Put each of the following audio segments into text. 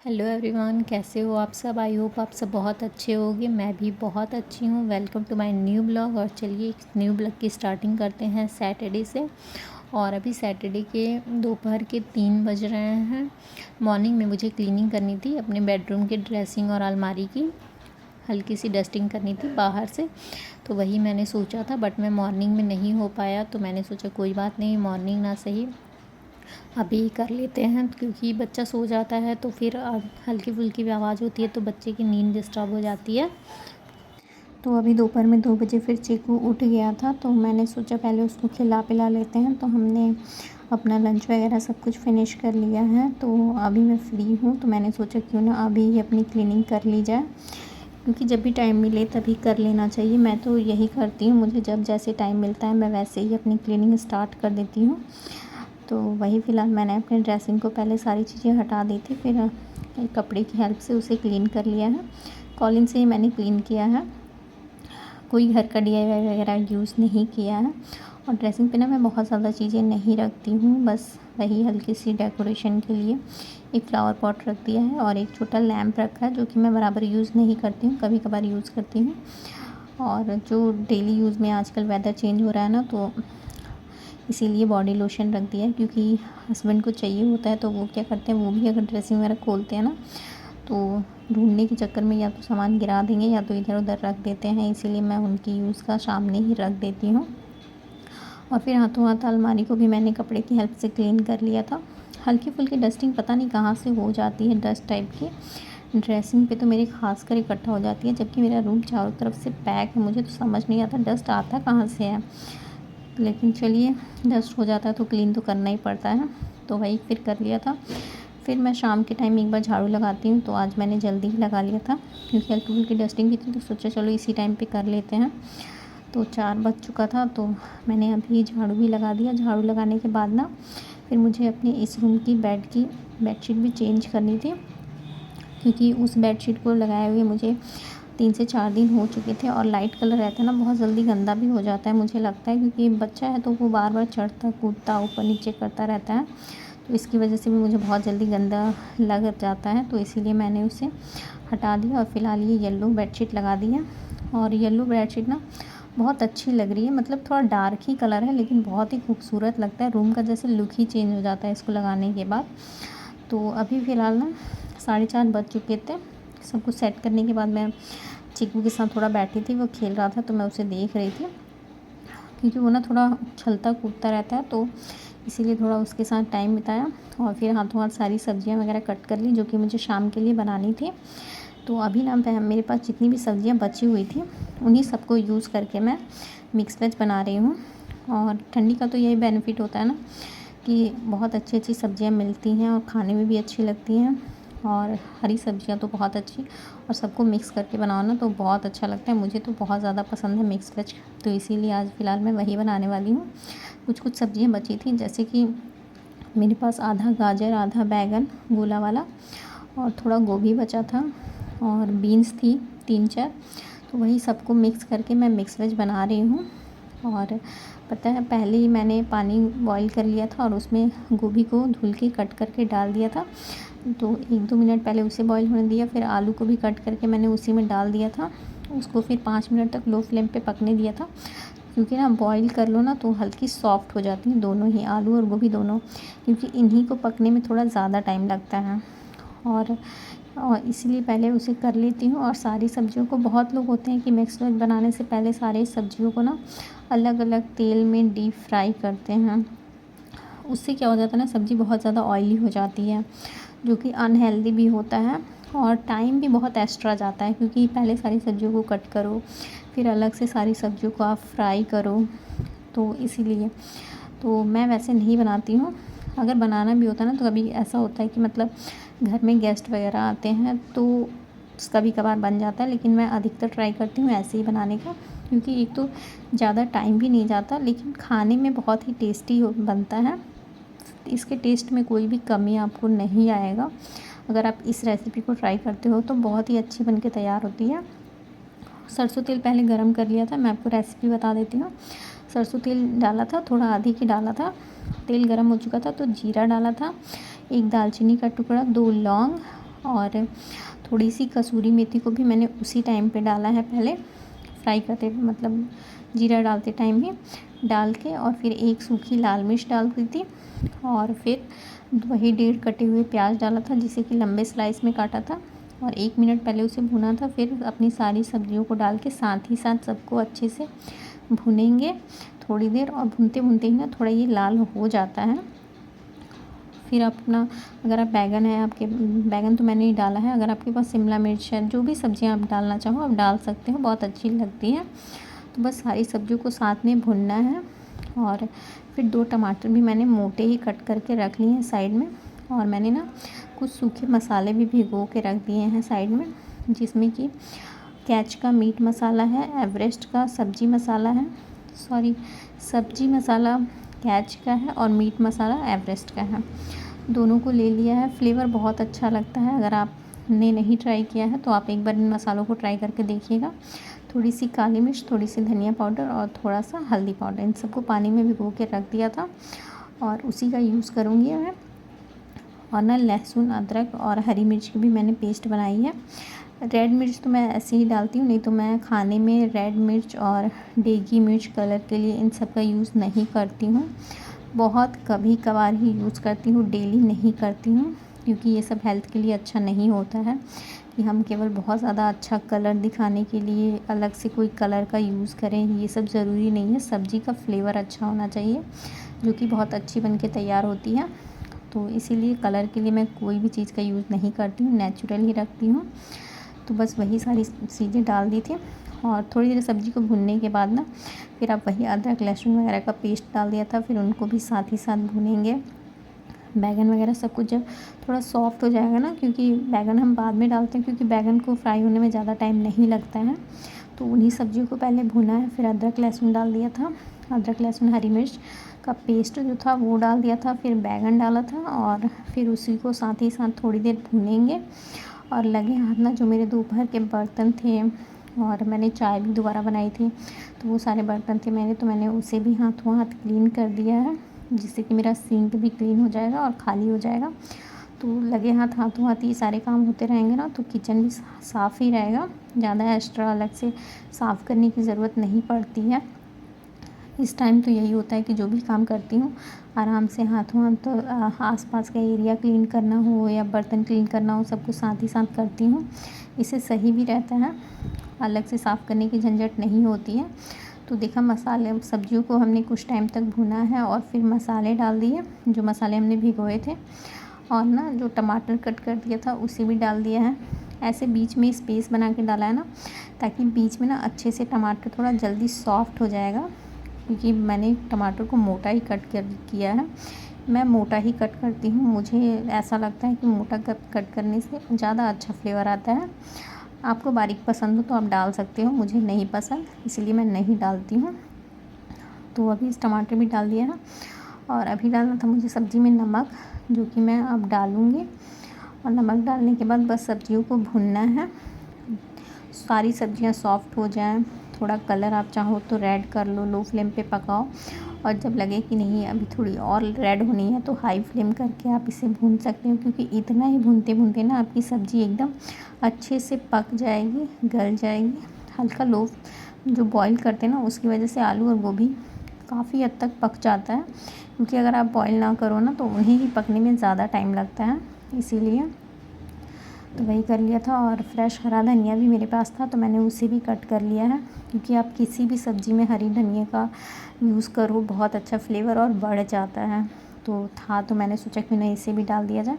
Hello everyone, कैसे हो आप सब। आई होप आप सब बहुत अच्छे होंगे। मैं भी बहुत अच्छी हूँ। Welcome to my new blog. और चलिए एक न्यू ब्लॉग की स्टार्टिंग करते हैं सैटरडे से। और अभी सैटरडे के दोपहर के 3 बज रहे हैं। मॉर्निंग में मुझे क्लीनिंग करनी थी अपने बेडरूम की, ड्रेसिंग और अलमारी की हल्की सी डस्टिंग करनी थी बाहर से। तो वही मैंने सोचा था, बट मैं मॉर्निंग में नहीं हो पाया। तो मैंने सोचा कोई बात नहीं, मॉर्निंग ना सही अभी कर लेते हैं, क्योंकि बच्चा सो जाता है तो फिर हल्की फुल्की भी आवाज़ होती है तो बच्चे की नींद डिस्टर्ब हो जाती है। तो अभी दोपहर में 2 बजे फिर चीकू उठ गया था, तो मैंने सोचा पहले उसको खिला पिला लेते हैं। तो हमने अपना लंच वगैरह सब कुछ फिनिश कर लिया है। तो अभी मैं फ्री हूँ, तो मैंने सोचा क्यों ना अभी ही अपनी क्लीनिंग कर ली जाए, क्योंकि जब भी टाइम मिले तभी कर लेना चाहिए। मैं तो यही करती हूँ, मुझे जब जैसे टाइम मिलता है मैं वैसे ही अपनी क्लीनिंग स्टार्ट कर देती हूँ। तो वही फ़िलहाल मैंने अपने ड्रेसिंग को पहले सारी चीज़ें हटा दी थी, फिर एक कपड़े की हेल्प से उसे क्लीन कर लिया है। कॉलिन से ही मैंने क्लीन किया है, कोई घर का DIY वगैरह यूज़ नहीं किया है। और ड्रेसिंग पे ना मैं बहुत ज़्यादा चीज़ें नहीं रखती हूँ, बस वही हल्की सी डेकोरेशन के लिए एक फ्लावर पॉट रख दिया है और एक छोटा लैंप रखा है, जो कि मैं बराबर यूज़ नहीं करती हूँ, कभी कभार यूज़ करती हूँ। और जो डेली यूज़ में आजकल वेदर चेंज हो रहा है ना, तो इसीलिए बॉडी लोशन रख दिया है, क्योंकि हस्बैंड को चाहिए होता है। तो वो क्या करते हैं, वो भी अगर ड्रेसिंग वगैरह खोलते हैं ना, तो ढूंढने के चक्कर में या तो सामान गिरा देंगे या तो इधर उधर रख देते हैं। इसीलिए मैं उनकी यूज़ का सामने ही रख देती हूँ। और फिर हाथों हाथ अलमारी को भी मैंने कपड़े की हेल्प से क्लीन कर लिया था। हल्की फुल्की डस्टिंग पता नहीं कहाँ से हो जाती है, डस्ट टाइप की ड्रेसिंग पे तो मेरी खास कर इकट्ठा हो जाती है, जबकि मेरा रूम चारों तरफ से पैक है। मुझे तो समझ नहीं आता डस्ट आता कहाँ से है, लेकिन चलिए डस्ट हो जाता है तो क्लीन तो करना ही पड़ता है। तो वही फिर कर लिया था। फिर मैं शाम के टाइम एक बार झाड़ू लगाती हूँ, तो आज मैंने जल्दी ही लगा लिया था, क्योंकि हल्की फुल्की डस्टिंग की थी, तो सोचा चलो इसी टाइम पे कर लेते हैं। तो 4 बज चुका था, तो मैंने अभी झाड़ू भी लगा दिया। झाड़ू लगाने के बाद ना फिर मुझे अपने इस रूम की बेडशीट भी चेंज करनी थी, क्योंकि उस बेडशीट को लगाए हुए मुझे 3 से 4 दिन हो चुके थे। और लाइट कलर रहता है ना, बहुत जल्दी गंदा भी हो जाता है मुझे लगता है, क्योंकि बच्चा है तो वो बार बार चढ़ता कूदता ऊपर नीचे करता रहता है। तो इसकी वजह से भी मुझे बहुत जल्दी गंदा लग जाता है, तो इसीलिए मैंने उसे हटा दिया। और फ़िलहाल ये येलो बेडशीट लगा दी है। और येलो बेडशीट ना बहुत अच्छी लग रही है, मतलब थोड़ा डार्क ही कलर है, लेकिन बहुत ही खूबसूरत लगता है। रूम का जैसे लुक ही चेंज हो जाता है इसको लगाने के बाद। तो अभी फ़िलहाल ना 4:30 बज चुके थे। सब कुछ सेट करने के बाद मैं चीकू के साथ थोड़ा बैठी थी, वो खेल रहा था तो मैं उसे देख रही थी, क्योंकि वो ना थोड़ा उछलता कूदता रहता है, तो इसीलिए थोड़ा उसके साथ टाइम बिताया। और फिर हाथों हाथ सारी सब्जियां वगैरह कट कर ली, जो कि मुझे शाम के लिए बनानी थी। तो अभी ना मेरे पास जितनी भी सब्जियां बची हुई थी, उन्हीं सबको यूज़ करके मैं मिक्स वेज बना रही हूँ। और ठंडी का तो यही बेनिफिट होता है ना, कि बहुत अच्छी अच्छी सब्जियां मिलती हैं और खाने में भी अच्छी लगती हैं। और हरी सब्जियां तो बहुत अच्छी, और सबको मिक्स करके बनाओ ना तो बहुत अच्छा लगता है। मुझे तो बहुत ज़्यादा पसंद है मिक्स वेज, तो इसीलिए आज फ़िलहाल मैं वही बनाने वाली हूँ। कुछ कुछ सब्जियां बची थी, जैसे कि मेरे पास आधा गाजर आधा बैंगन गोला वाला, और थोड़ा गोभी बचा था, और बीन्स थी 3-4। तो वही सबको मिक्स करके मैं मिक्स वेज बना रही हूँ। और पता है, पहले ही मैंने पानी बॉईल कर लिया था और उसमें गोभी को धुल के कट करके डाल दिया था। तो 1-2 मिनट पहले उसे बॉईल होने दिया, फिर आलू को भी कट करके मैंने उसी में डाल दिया था। उसको फिर 5 मिनट तक लो फ्लेम पे पकने दिया था, क्योंकि ना बॉईल कर लो ना तो हल्की सॉफ्ट हो जाती हैं दोनों ही, आलू और गोभी दोनों, क्योंकि इन्हीं को पकने में थोड़ा ज़्यादा टाइम लगता है। और इसीलिए पहले उसे कर लेती हूँ। और सारी सब्जियों को, बहुत लोग होते हैं कि मिक्स वेज बनाने से पहले सारी सब्जियों को ना अलग अलग तेल में डीप फ्राई करते हैं। उससे क्या हो जाता है ना, सब्ज़ी बहुत ज़्यादा ऑयली हो जाती है, जो कि अनहेल्दी भी होता है। और टाइम भी बहुत एक्स्ट्रा जाता है, क्योंकि पहले सारी सब्जियों को कट करो, फिर अलग से सारी सब्जियों को आप फ्राई करो। तो इसीलिए तो मैं वैसे नहीं बनाती हूँ। अगर बनाना भी होता है ना, तो कभी ऐसा होता है कि मतलब घर में गेस्ट वगैरह आते हैं तो कभी कभार बन जाता है, लेकिन मैं अधिकतर ट्राई करती हूँ ऐसे ही बनाने का, क्योंकि एक तो ज़्यादा टाइम भी नहीं जाता, लेकिन खाने में बहुत ही टेस्टी बनता है। इसके टेस्ट में कोई भी कमी आपको नहीं आएगा। अगर आप इस रेसिपी को ट्राई करते हो तो बहुत ही अच्छी बन के तैयार होती है। सरसों तेल पहले गरम कर लिया था, मैं आपको रेसिपी बता देती हूँ। सरसों तेल डाला था, थोड़ा अधिक ही डाला था। तेल गरम हो चुका था तो जीरा डाला था, एक दालचीनी का टुकड़ा, 2 लौंग, और थोड़ी सी कसूरी मेथी को भी मैंने उसी टाइम पे डाला है, पहले फ्राई करते मतलब जीरा डालते टाइम ही डाल के, और फिर एक सूखी लाल मिर्च डाल दी थी, और फिर वही 1.5 कटे हुए प्याज डाला था जिसे कि लंबे स्लाइस में काटा था, और 1 मिनट पहले उसे भुना था। फिर अपनी सारी सब्जियों को डाल के साथ ही साथ सबको अच्छे से भुनेंगे थोड़ी देर, और भुनते भुनते ही ना थोड़ा ये लाल हो जाता है। फिर अपना अगर आप बैगन है आपके, बैगन तो मैंने ही डाला है, अगर आपके पास शिमला मिर्च है, जो भी सब्जियां आप डालना चाहो आप डाल सकते हो, बहुत अच्छी लगती है। तो बस सारी सब्जियों को साथ में भुनना है। और फिर 2 टमाटर भी मैंने मोटे ही कट करके रख लिए हैं साइड में, और मैंने ना कुछ सूखे मसाले भी भिगो के रख दिए हैं साइड में, जिसमें कि कैच का मीट मसाला है, एवरेस्ट का सब्जी मसाला है, सब्जी मसाला कैच का है, और मीट मसाला एवरेस्ट का है। दोनों को ले लिया है। फ्लेवर बहुत अच्छा लगता है, अगर आपने नहीं ट्राई किया है तो आप एक बार इन मसालों को ट्राई करके देखिएगा। थोड़ी सी काली मिर्च, थोड़ी सी धनिया पाउडर और थोड़ा सा हल्दी पाउडर, इन सबको पानी में भिगो के रख दिया था, और उसी का यूज़ करूँगी मैं। और ना लहसुन, अदरक और हरी मिर्च की भी मैंने पेस्ट बनाई है। रेड मिर्च तो मैं ऐसे ही डालती हूँ, नहीं तो मैं खाने में रेड मिर्च और देगी मिर्च कलर के लिए इन सब का यूज़ नहीं करती हूँ, बहुत कभी कभार ही यूज़ करती हूँ, डेली नहीं करती हूँ, क्योंकि ये सब हेल्थ के लिए अच्छा नहीं होता है कि हम केवल बहुत ज़्यादा अच्छा कलर दिखाने के लिए अलग से कोई कलर का यूज़ करें, ये सब ज़रूरी नहीं है। सब्ज़ी का फ्लेवर अच्छा होना चाहिए, जो कि बहुत अच्छी बन के तैयार होती है। तो इसीलिए कलर के लिए मैं कोई भी चीज़ का यूज़ नहीं करती हूँ, नेचुरल ही रखती हूँ। तो बस वही सारी चीज़ें डाल दी थी, और थोड़ी देर सब्ज़ी को भुनने के बाद ना फिर आप वही अदरक लहसुन वगैरह का पेस्ट डाल दिया था, फिर उनको भी साथ ही साथ भुनेंगे। बैगन वगैरह सब कुछ जब थोड़ा सॉफ्ट हो जाएगा ना, क्योंकि बैगन हम बाद में डालते हैं, क्योंकि बैगन को फ्राई होने में ज़्यादा टाइम नहीं लगता है, तो उन्हीं सब्जियों को पहले भुना है। फिर अदरक लहसुन डाल दिया था, अदरक लहसुन हरी मिर्च का पेस्ट जो था वो डाल दिया था, फिर बैगन डाला था, और फिर उसी को साथ ही साथ थोड़ी देर भुनेंगे। और लगे हाथ ना जो मेरे दोपहर के बर्तन थे, और मैंने चाय भी दोबारा बनाई थी, तो वो सारे बर्तन थे मैंने उसे भी हाथों हाथ क्लीन कर दिया है, जिससे कि मेरा सिंक भी क्लीन हो जाएगा और खाली हो जाएगा। तो लगे हाथों हाथ ये सारे काम होते रहेंगे ना, तो किचन भी साफ़ ही रहेगा, ज़्यादा एक्स्ट्रा अलग से साफ़ करने की ज़रूरत नहीं पड़ती है। इस टाइम तो यही होता है कि जो भी काम करती हूँ आराम से हाथों हाथ, तो आसपास का एरिया क्लीन करना हो या बर्तन क्लीन करना हो, सब कुछ साथ ही साथ करती हूँ। इससे सही भी रहता है, अलग से साफ़ करने की झंझट नहीं होती है। तो देखा, मसाले सब्जियों को हमने कुछ टाइम तक भुना है, और फिर मसाले डाल दिए, जो मसाले हमने भिगोए थे, और ना जो टमाटर कट कर दिया था उसे भी डाल दिया है। ऐसे बीच में स्पेस बना के डाला है ना, ताकि बीच में ना अच्छे से टमाटर थोड़ा जल्दी सॉफ्ट हो जाएगा, क्योंकि मैंने टमाटर को मोटा ही कट किया है। मैं मोटा ही कट करती हूँ, मुझे ऐसा लगता है कि मोटा कट करने से ज़्यादा अच्छा फ्लेवर आता है। आपको बारीक पसंद हो तो आप डाल सकते हो, मुझे नहीं पसंद इसलिए मैं नहीं डालती हूँ। तो अभी इस टमाटर भी डाल दिया है, और अभी डालना था मुझे सब्ज़ी में नमक, जो कि मैं अब डालूँगी। और नमक डालने के बाद बस सब्जियों को भुनना है, सारी सब्जियां सॉफ्ट हो जाएं, थोड़ा कलर आप चाहो तो रेड कर लो, लो फ्लेम पे पकाओ, और जब लगे कि नहीं अभी थोड़ी और रेड होनी है तो हाई फ्लेम करके आप इसे भून सकते हो, क्योंकि इतना ही भूनते भूनते ना आपकी सब्ज़ी एकदम अच्छे से पक जाएगी, गल जाएगी। हल्का लो जो बॉईल करते हैं ना, उसकी वजह से आलू और गोभी काफ़ी हद तक पक जाता है, क्योंकि अगर आप बॉईल ना करो ना तो उन्हें ही पकने में ज़्यादा टाइम लगता है, इसीलिए। तो वही कर लिया था, और फ्रेश हरा धनिया भी मेरे पास था तो मैंने उसे भी कट कर लिया है, क्योंकि आप किसी भी सब्ज़ी में हरी धनिया का यूज़ करो बहुत अच्छा फ्लेवर और बढ़ जाता है। तो था तो मैंने सोचा कि नहीं इसे भी डाल दिया जाए,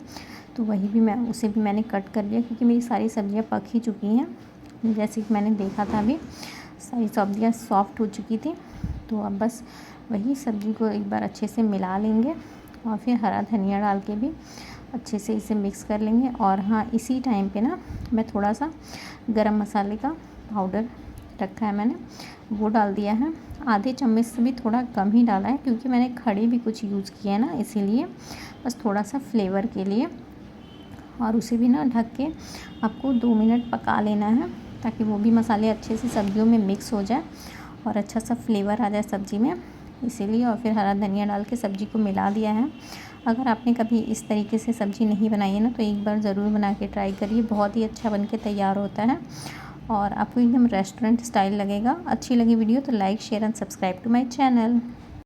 तो वही भी उसे भी मैंने कट कर लिया, क्योंकि मेरी सारी सब्ज़ियाँ पक ही चुकी हैं। जैसे कि मैंने देखा था अभी सारी सब्ज़ियाँ सॉफ्ट हो चुकी थी। तो अब बस वही सब्ज़ी को एक बार अच्छे से मिला लेंगे, और फिर हरा धनिया डाल के भी अच्छे से इसे मिक्स कर लेंगे। और हाँ, इसी टाइम पे ना मैं थोड़ा सा गरम मसाले का पाउडर रखा है मैंने, वो डाल दिया है। आधे चम्मच से भी थोड़ा कम ही डाला है, क्योंकि मैंने खड़े भी कुछ यूज़ किया है ना, इसीलिए बस थोड़ा सा फ्लेवर के लिए। और उसे भी ना ढक के आपको 2 मिनट पका लेना है, ताकि वो भी मसाले अच्छे से सब्जियों में मिक्स हो जाए और अच्छा सा फ्लेवर आ जाए सब्ज़ी में, इसीलिए। और फिर हरा धनिया डाल के सब्ज़ी को मिला दिया है। अगर आपने कभी इस तरीके से सब्ज़ी नहीं बनाई है ना, तो एक बार ज़रूर बना के ट्राई करिए, बहुत ही अच्छा बन के तैयार होता है और आपको एकदम रेस्टोरेंट स्टाइल लगेगा। अच्छी लगी वीडियो तो like share and subscribe to my channel.